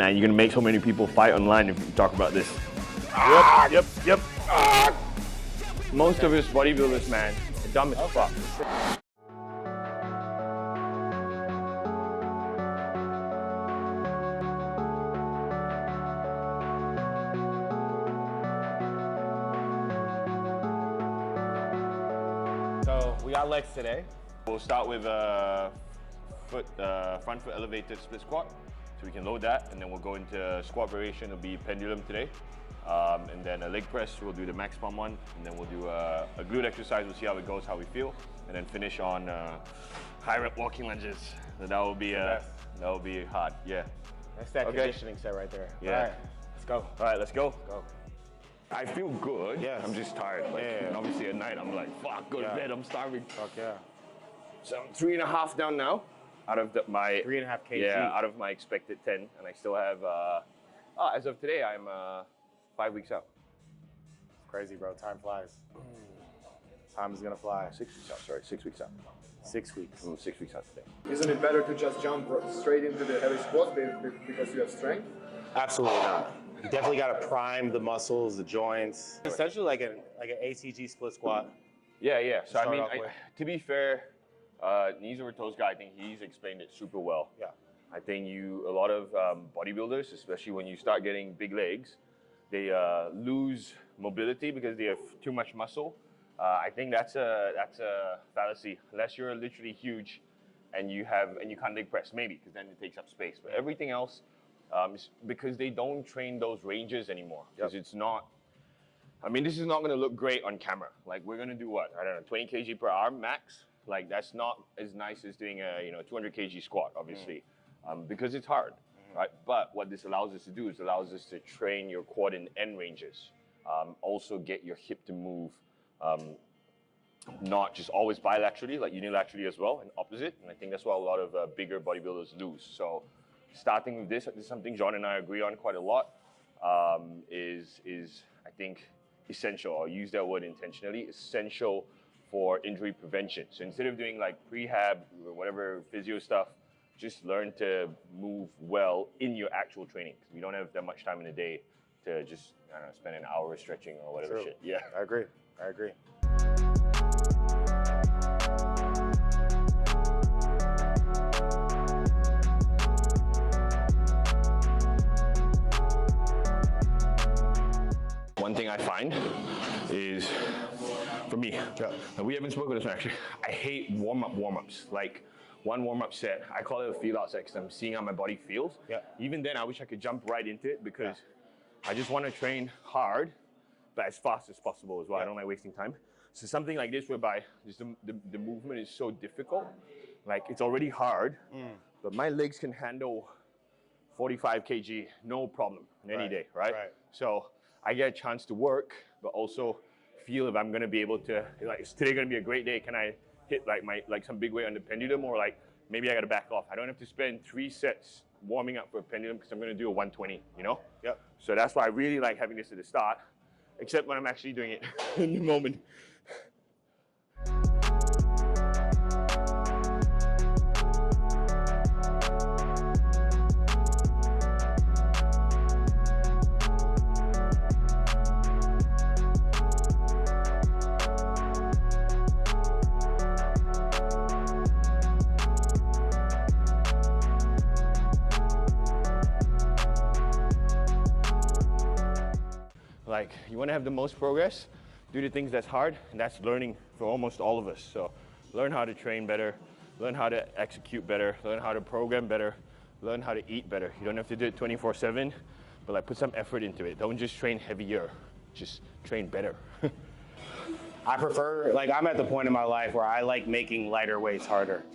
Man, you're gonna make so many people fight online if you talk about this. Yep. Most of us bodybuilders, man, are dumb as fuck. So we got legs today. We'll start with front foot elevated split squat. So we can load that, and then we'll go into squat variation. It'll be pendulum today. And then a leg press, we'll do the max pump one. And then we'll do a glute exercise. We'll see how it goes, how we feel. And then finish on high rep walking lunges. So that will be hard, yeah. That's that conditioning set right there. Yeah. All right, let's go. All right, let's go. Go. I feel good. Yes. I'm just tired. Like, and obviously at night, I'm like, fuck, go to bed, I'm starving. Fuck yeah. So I'm 3.5 down now, out of my 3.5 kg. Yeah, out of my expected 10, and I still have. As of today, I'm 5 weeks out. Crazy, bro. Time flies. Time is gonna fly. 6 weeks out. Sorry, 6 weeks out. 6 weeks. 6 weeks out today. Isn't it better to just jump straight into the heavy squats because you have strength? Absolutely not. You definitely gotta prime the muscles, the joints. Essentially like an ATG split squat. Yeah. So I mean, off with. to be fair, knees over toes guy, I think he's explained it super well. Yeah. I think a lot of bodybuilders, especially when you start getting big legs, they lose mobility because they have too much muscle. I think that's a fallacy. Unless you're literally huge, and you can't leg press, maybe, because then it takes up space. But everything else, because they don't train those ranges anymore. Because it's not. I mean, this is not going to look great on camera. Like, we're going to do what? I don't know, 20 kg per arm max. Like, that's not as nice as doing a 200 kg squat, obviously, because it's hard, right? But what this allows us to do is allows us to train your quad and end ranges. Also get your hip to move, not just always bilaterally, like unilaterally as well, and opposite. And I think that's what a lot of bigger bodybuilders lose. So starting with this is something John and I agree on quite a lot, is I think essential. I'll use that word intentionally, essential for injury prevention. So instead of doing like prehab or whatever physio stuff, just learn to move well in your actual training. We don't have that much time in a day to just, I don't know, spend an hour stretching or whatever shit. Yeah. I agree. One thing I find is, for me, and we haven't spoken about this one actually, I hate warm-ups. Like, one warm-up set, I call it a feel-out set because I'm seeing how my body feels. Yeah. Even then, I wish I could jump right into it because I just want to train hard, but as fast as possible as well. I don't like wasting time. So something like this, whereby just the movement is so difficult, like it's already hard, but my legs can handle 45 kg, no problem, any day, right? So I get a chance to work, but also feel if I'm gonna be able to, like, is today gonna be a great day? Can I hit like some big weight on the pendulum, or like maybe I gotta back off? I don't have to spend 3 sets warming up for a pendulum because I'm gonna do a 120, you know? Yep. So that's why I really like having this at the start, except when I'm actually doing it in the moment. Like, you want to have the most progress, do the things that's hard, and that's learning for almost all of us. So learn how to train better, learn how to execute better, learn how to program better, learn how to eat better. You don't have to do it 24/7, but like put some effort into it. Don't just train heavier, just train better. I prefer, like, I'm at the point in my life where I like making lighter weights harder.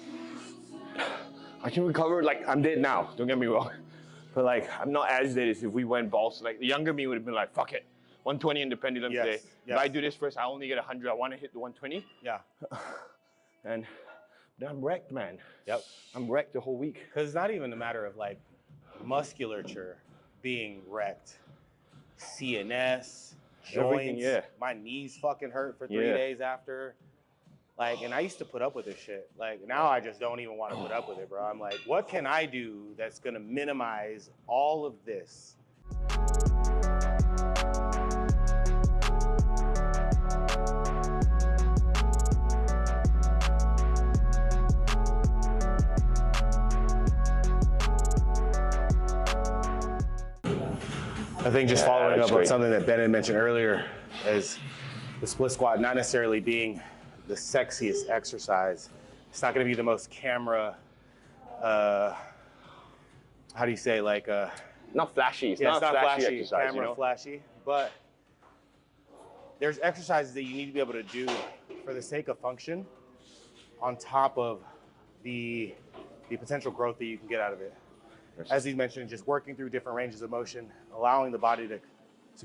I can recover, like, I'm dead now, don't get me wrong. But like, I'm not as dead as if we went balls. Like, the younger me would have been like, fuck it. 120 in the pendulum today. If I do this first, I only get 100. I want to hit the 120. Yeah. And I'm wrecked, man. Yep. I'm wrecked the whole week. Because it's not even a matter of like musculature being wrecked. CNS, joints. Everything, yeah. My knees fucking hurt for 3 days after. Like, and I used to put up with this shit. Like, now I just don't even want to put up with it, bro. I'm like, what can I do that's gonna minimize all of this? I think just following up on something that Ben had mentioned earlier is the split squat not necessarily being the sexiest exercise. It's not going to be the most camera, how do you say, like not flashy. It's yeah, not it's not flashy flashy, exercise, camera you know? flashy, but there's exercises that you need to be able to do for the sake of function on top of the potential growth that you can get out of it. As he mentioned, just working through different ranges of motion, allowing the body to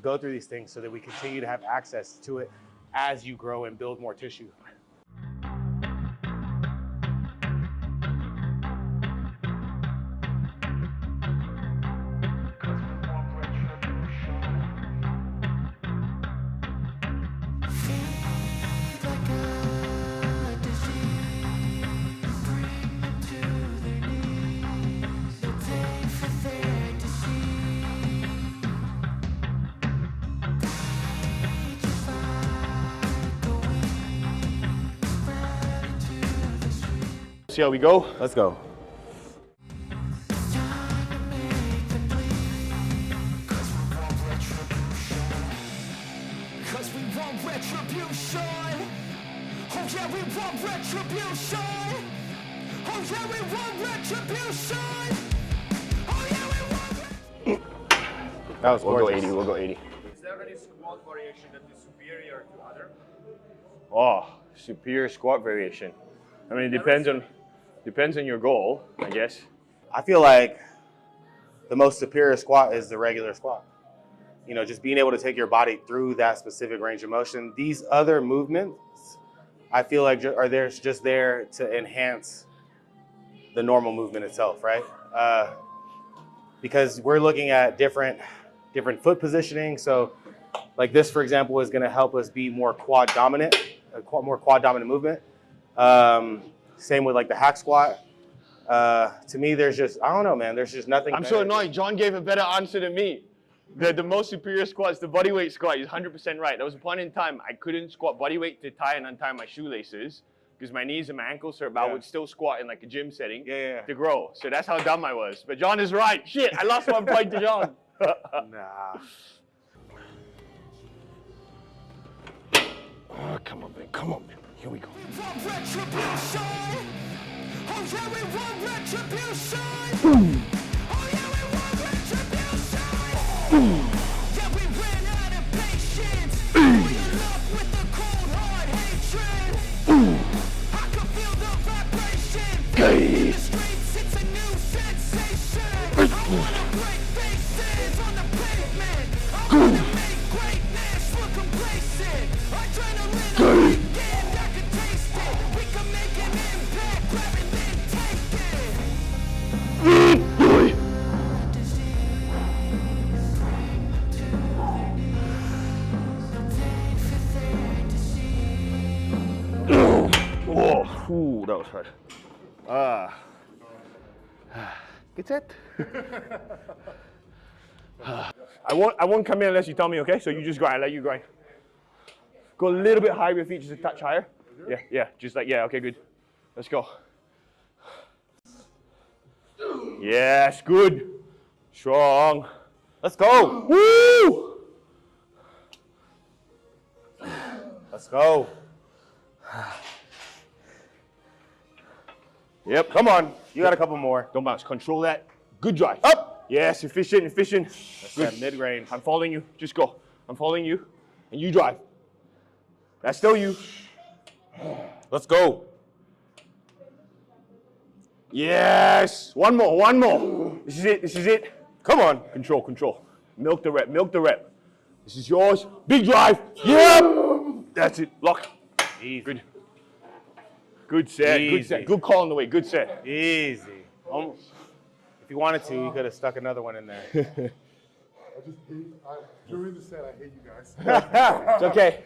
go through these things so that we continue to have access to it as you grow and build more tissue. See how we go? Let's go. Cause we want retribution. Oh yeah, we want retribution. Oh yeah, we want retribution. Oh yeah, we want That was We'll go gorgeous. 80, we'll go 80. Is there any squat variation that is superior to other? Oh, superior squat variation. I mean, it depends on your goal, I guess. I feel like the most superior squat is the regular squat. You know, just being able to take your body through that specific range of motion. These other movements, I feel like are just there to enhance the normal movement itself, right? Because we're looking at different foot positioning. So like this, for example, is going to help us be more quad dominant, more quad dominant movement. Same with like the hack squat. To me, there's just, I don't know, man. There's just nothing. I'm so annoyed. John gave a better answer than me. The most superior squat is the bodyweight squat. He's 100% right. There was a point in time I couldn't squat bodyweight to tie and untie my shoelaces because my knees and my ankles hurt, but I would still squat in like a gym setting to grow. So that's how dumb I was. But John is right. Shit, I lost 1 point to John. Nah. Oh, come on, man. Come on, man. Here we go. retribution. Oh yeah, we want retribution. Oh yeah, we want retribution. Yeah, we ran out of patience. We love with the cold hard hatred. I can feel the vibration. In the streets, it's a new sensation. I wanna break faces on the pavement. I wanna make greatness look complacent. Adrenaline weekend, I can taste it. We can make an impact, grab it, then take it. Oh, ooh, that was hard. Good set. I won't come in unless you tell me, okay? So you just grind, I'll let you grind. Go a little bit higher with your feet, just a touch higher. Yeah, just like, yeah, okay, good. Let's go. Yes, good. Strong. Let's go. Woo! Let's go. Yep. Come on. You got a couple more. Don't bounce. Control that. Good drive. Up. Yes, efficient. That's Good. that mid-range. I'm following you. Just go. I'm following you. And you drive. That's still you. Let's go. Yes. One more. This is it. Come on. Control. Milk the rep. This is yours. Big drive. Yep. That's it. Lock. Easy. Good. Good set. Good call on the way. Good set. Easy. Almost. If you wanted to, you could have stuck another one in there. During the set, I hate you guys. It's okay.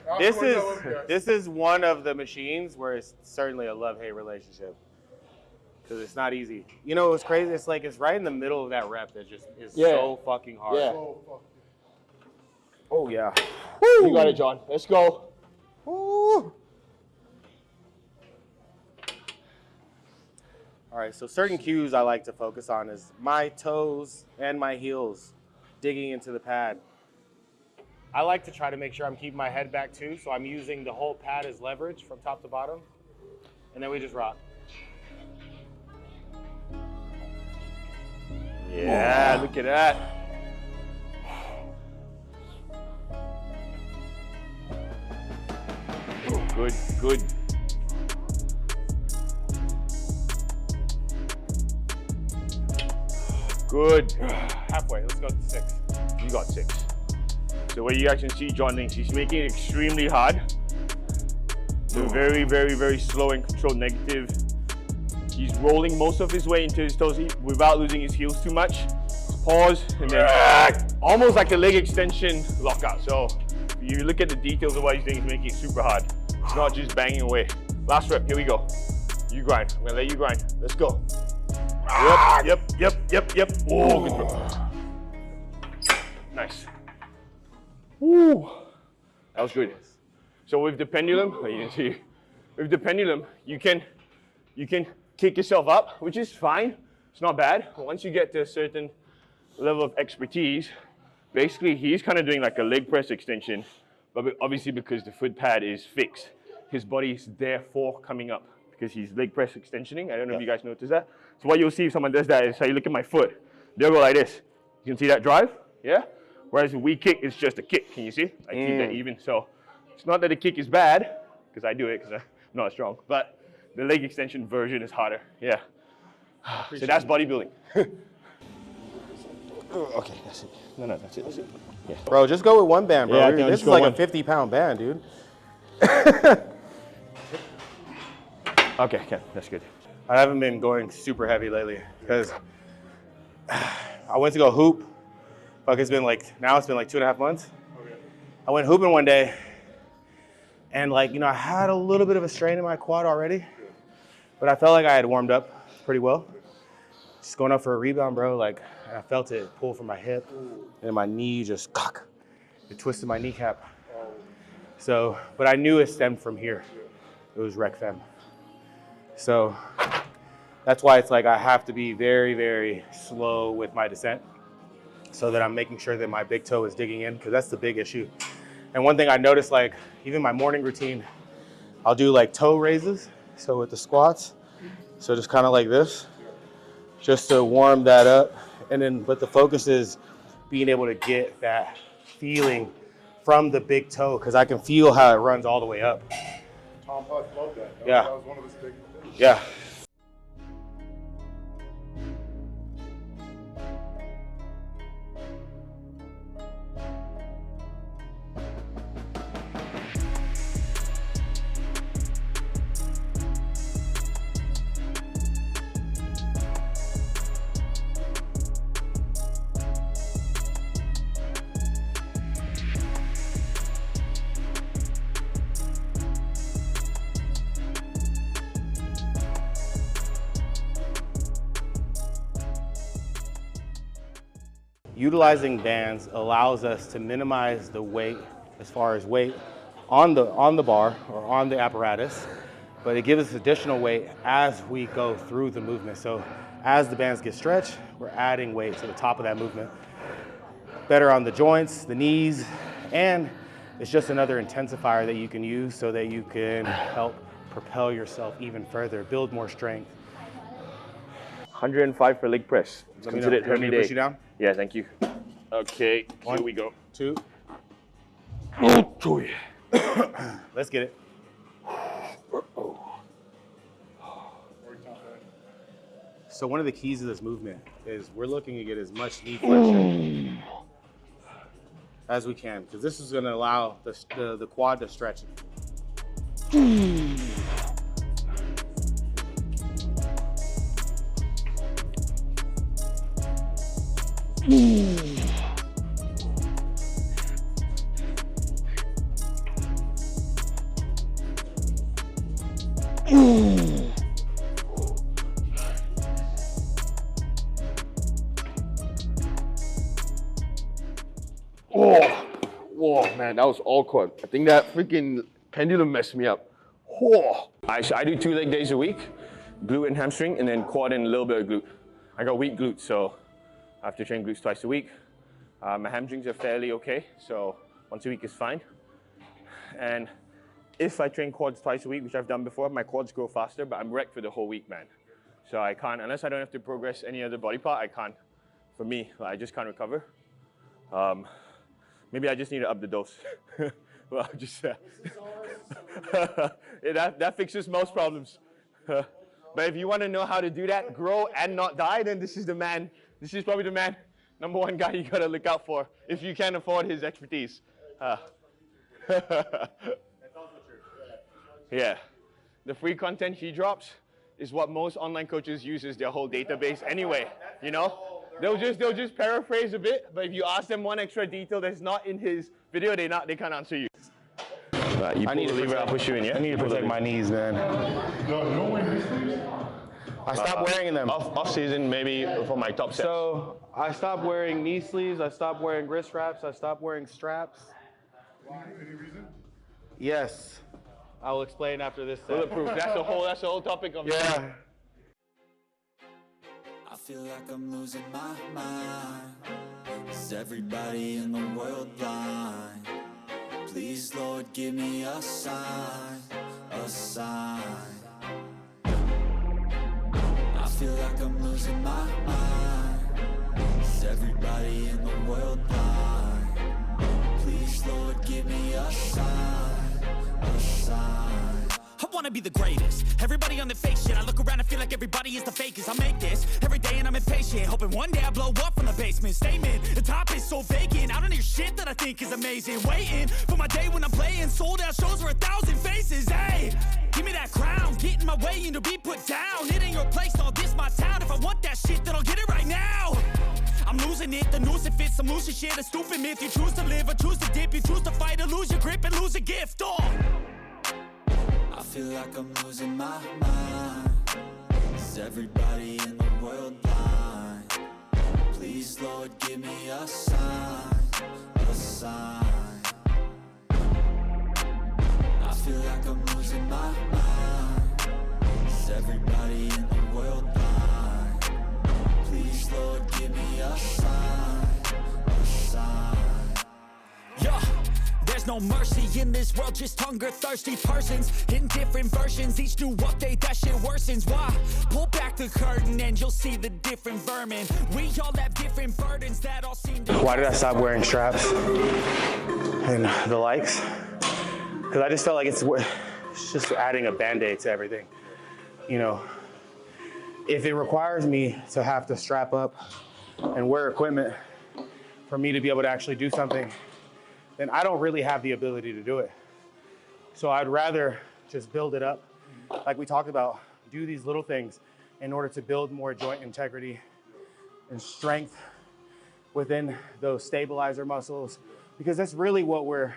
This is one of the machines where it's certainly a love-hate relationship. Because it's not easy. You know what's crazy? It's like it's right in the middle of that rep that just is so fucking hard. Yeah. Oh yeah. Woo. You got it, John. Let's go. Woo. All right, so certain cues I like to focus on is my toes and my heels digging into the pad. I like to try to make sure I'm keeping my head back too, so I'm using the whole pad as leverage from top to bottom, and then we just rock. Yeah, look at that. Good, good. Good. Halfway, let's go to 6. You got 6. So what you guys can see, John thinks he's making it extremely hard. So very, very, very slow and controlled negative. He's rolling most of his weight into his toes without losing his heels too much. Pause, and then almost like a leg extension lockout. So if you look at the details of what he's doing, he's making it super hard. It's not just banging away. Last rep, here we go. You grind, I'm gonna let you grind. Let's go. Yep. Oh, good rep. Nice. Woo. That was good. So with the pendulum, you can see, with the pendulum, you can kick yourself up, which is fine. It's not bad. Once you get to a certain level of expertise, basically he's kind of doing like a leg press extension, but obviously because the foot pad is fixed, his body is therefore coming up because he's leg press extensioning. I don't know if you guys notice that. So what you'll see if someone does that is how you look at my foot. They'll go like this. You can see that drive, yeah? Whereas if we kick, it's just a kick. Can you see? I keep that even. So it's not that the kick is bad, because I do it because I'm not strong, but the leg extension version is harder, yeah. So that's bodybuilding. Okay, that's it. No, that's it, that's it. Yeah. Bro, just go with one band, bro. Yeah, this is like a 50-pound band, dude. Okay, that's good. I haven't been going super heavy lately because I went to go hoop. Fuck, it's been like 2.5 months. Okay. I went hooping one day and I had a little bit of a strain in my quad already, but I felt like I had warmed up pretty well. Just going up for a rebound, bro, and I felt it pull from my hip and my knee just it twisted my kneecap. So, but I knew it stemmed from here. It was rec fem. So that's why it's I have to be very, very slow with my descent so that I'm making sure that my big toe is digging in, because that's the big issue. And one thing I noticed, even my morning routine, I'll do toe raises. So with the squats, so just kind of like this, just to warm that up. And then, but the focus is being able to get that feeling from the big toe, because I can feel how it runs all the way up. Tom Putt loved that. That was one of his big things. Yeah. Utilizing bands allows us to minimize the weight, as far as weight on the bar or on the apparatus, but it gives us additional weight as we go through the movement. So as the bands get stretched, we're adding weight to the top of that movement. Better on the joints, the knees, and it's just another intensifier that you can use so that you can help propel yourself even further, build more strength. 105 for leg press. Consider it every day. Push you down? Yeah, thank you. Okay, here we go. 2. Oh, yeah. Let's get it. So one of the keys of this movement is we're looking to get as much knee flexion as we can, because this is going to allow the quad to stretch. Oh, whoa, man, that was all quad. I think that freaking pendulum messed me up. Whoa. I do 2 leg days a week, glute and hamstring, and then quad and a little bit of glute. I got weak glutes, so I have to train glutes twice a week. My hamstrings are fairly okay, so once a week is fine. And if I train quads twice a week, which I've done before, my quads grow faster, but I'm wrecked for the whole week, man. So I can't, unless I don't have to progress any other body part, I can't. For me, I just can't recover. Maybe I just need to up the dose. Well, just that fixes most problems. But if you want to know how to do that, grow and not die, then this is the man. This is probably the man, #1 guy you gotta look out for if you can afford his expertise. Yeah, the free content he drops is what most online coaches use as their whole database anyway. You know, they'll just paraphrase a bit, but if you ask them one extra detail that's not in his video, they can't answer you. I need to leave it. I'll push you in. Yeah. I need to protect my knees, man. No way. I stopped wearing them. Off season, maybe for my top sets. So I stopped wearing knee sleeves. I stopped wearing wrist wraps. I stopped wearing straps. Any reason? Yes. I will explain after this. Bulletproof. That's the whole topic of Yeah. I feel like I'm losing my mind. Is everybody in the world blind? Please, Lord, give me a sign, a sign. I feel like I'm losing my mind. Is everybody in the world blind? Please, Lord, give me a sign, a sign. I wanna be the greatest. Everybody on the fake shit. I look around and feel like everybody is the fakest. I make this every day and I'm impatient, hoping one day I blow up from the basement. Statement, the top is so vacant. I don't hear shit that I think is amazing. Waiting for my day when I'm playing sold out shows for 1,000 faces. Hey, give me that crown, get in my way and to be put down. It ain't your place, all this my town. If I want that shit, then I'll get it right now. I'm losing it, the noose it fits. I'm losing shit, a stupid myth. You choose to live or choose to dip. You choose to fight or lose your grip and lose a gift. Oh, I feel like I'm losing my mind. Is everybody in the world blind? Please, Lord, give me a sign, a sign. I feel like I'm losing my mind. Is everybody in the world blind? Please, Lord, give me a sign, a sign. Yeah. There's no mercy in this world, just hunger-thirsty persons in different versions. Each new update, that shit worsens. Why? Pull back the curtain and you'll see the different vermin. We all have different burdens that all seem to... Why did I stop wearing straps and the likes? Because I just felt like it's just adding a Band-Aid to everything. You know, if it requires me to have to strap up and wear equipment for me to be able to actually do something, then I don't really have the ability to do it. So I'd rather just build it up. Like we talked about, do these little things in order to build more joint integrity and strength within those stabilizer muscles, because that's really what we're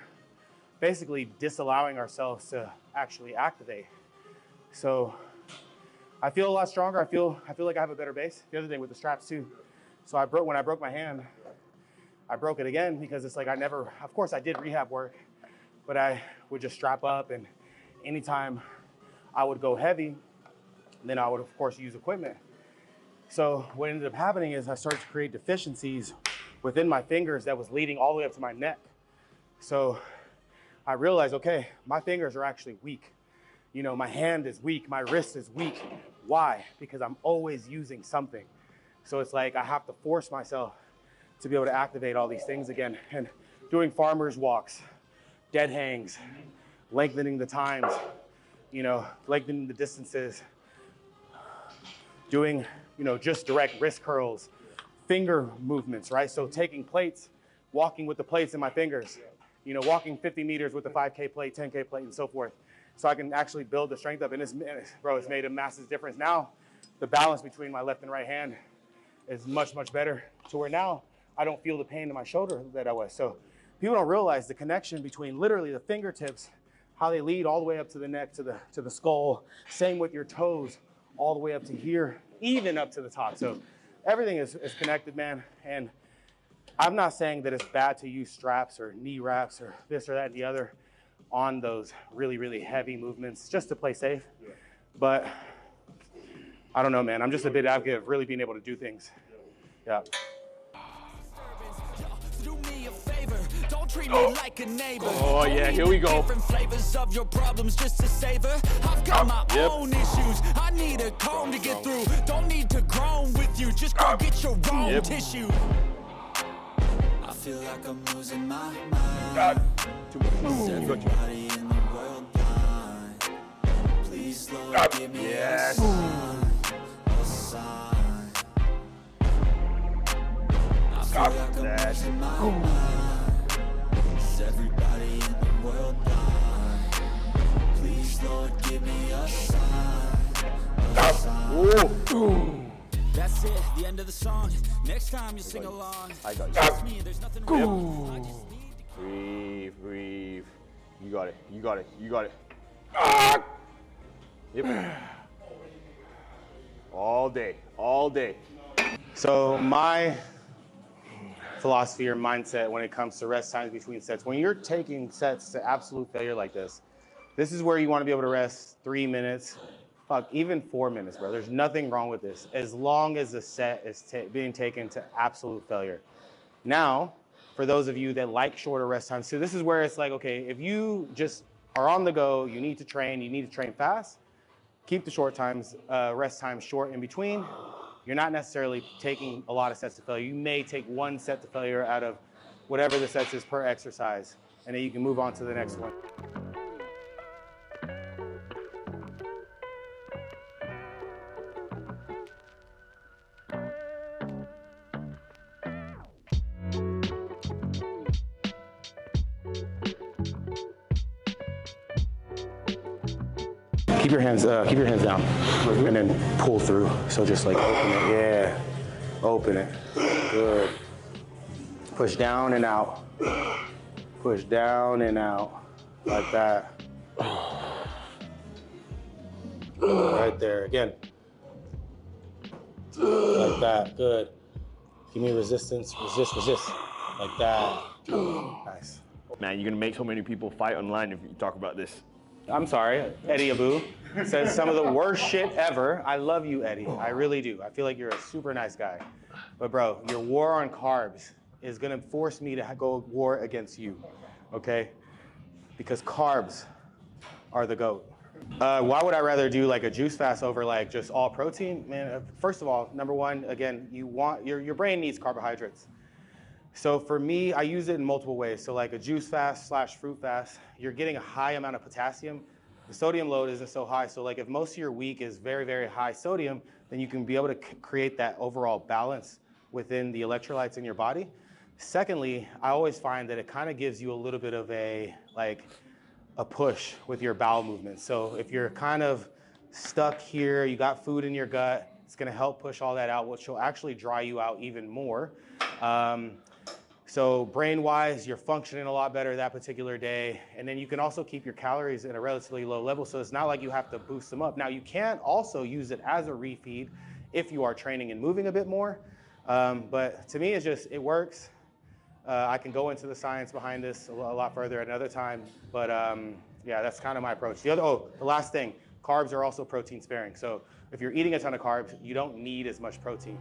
basically disallowing ourselves to actually activate. So I feel a lot stronger. I feel like I have a better base. The other thing with the straps too. So when I broke my hand, I broke it again because it's like of course I did rehab work, but I would just strap up, and anytime I would go heavy, then I would of course use equipment. So what ended up happening is I started to create deficiencies within my fingers that was leading all the way up to my neck. So I realized, okay, my fingers are actually weak. You know, my hand is weak, my wrist is weak. Why? Because I'm always using something. So it's like I have to force myself to be able to activate all these things again. And doing farmer's walks, dead hangs, lengthening the times, you know, lengthening the distances, doing, you know, just direct wrist curls, finger movements, right? So taking plates, walking with the plates in my fingers, you know, walking 50 meters with the 5K plate, 10K plate, and so forth. So I can actually build the strength up. And it's made a massive difference. Now, the balance between my left and right hand is much, much better, to where now I don't feel the pain in my shoulder that I was. So people don't realize the connection between literally the fingertips, how they lead all the way up to the neck, to the skull. Same with your toes, all the way up to here, even up to the top. So everything is connected, man. And I'm not saying that it's bad to use straps or knee wraps or this or that and the other on those really, really heavy movements just to play safe. Yeah. But I don't know, man. I'm just a big advocate of really being able to do things. Yeah. Do me a favor, don't treat me like a neighbor. Oh yeah, here we go. Different flavors of your problems just to savor. I've got my own issues. I need a comb to get through. Don't need to groan with you. Just go get your own tissue. I feel like I'm losing my mind. Is everybody in the world blind? Please, Lord, give me a sign. A sign. I feel like I'm losing my mind. Is everybody in the world blind? Please, Lord, give me a sign. A sign. That's it, the end of the song. Next time you sing along. I got you. Trust me, there's nothing wrong. I just need to Breathe, breathe. You got it, you got it, you got it. Yep. All day, all day. So my philosophy or mindset when it comes to rest times between sets, when you're taking sets to absolute failure like this is where you want to be able to rest 3 minutes, fuck, even 4 minutes, bro. There's nothing wrong with this, as long as the set is being taken to absolute failure. Now, for those of you that like shorter rest times, so this is where it's like, okay, if you just are on the go, you need to train fast, keep the short times, rest times short in between. You're not necessarily taking a lot of sets to failure. You may take 1 set to failure out of whatever the sets is per exercise, and then you can move on to the next one. Keep your hands down, and then pull through. So just like open it, yeah, open it, good. Push down and out, push down and out, like that. Right there, again, like that, good. Give me resistance, resist, like that. Nice. Man, you're gonna make so many people fight online if you talk about this. I'm sorry, Eddie Abu says some of the worst shit ever. I love you, Eddie. I really do. I feel like you're a super nice guy. But bro, your war on carbs is gonna force me to go war against you, okay? Because carbs are the GOAT. Why would I rather do like a juice fast over like just all protein? Man, first of all, number one, again, you want your brain needs carbohydrates. So for me, I use it in multiple ways. So like a juice fast / fruit fast, you're getting a high amount of potassium. The sodium load isn't so high. So like if most of your week is very, very high sodium, then you can be able to create that overall balance within the electrolytes in your body. Secondly, I always find that it kind of gives you a little bit of a push with your bowel movement. So if you're kind of stuck here, you got food in your gut, it's gonna help push all that out, which will actually dry you out even more. So brain-wise, you're functioning a lot better that particular day. And then you can also keep your calories at a relatively low level. So it's not like you have to boost them up. Now you can also use it as a refeed if you are training and moving a bit more. But to me, it works. I can go into the science behind this a lot further at another time. But yeah, that's kind of my approach. The last thing, carbs are also protein sparing. So if you're eating a ton of carbs, you don't need as much protein.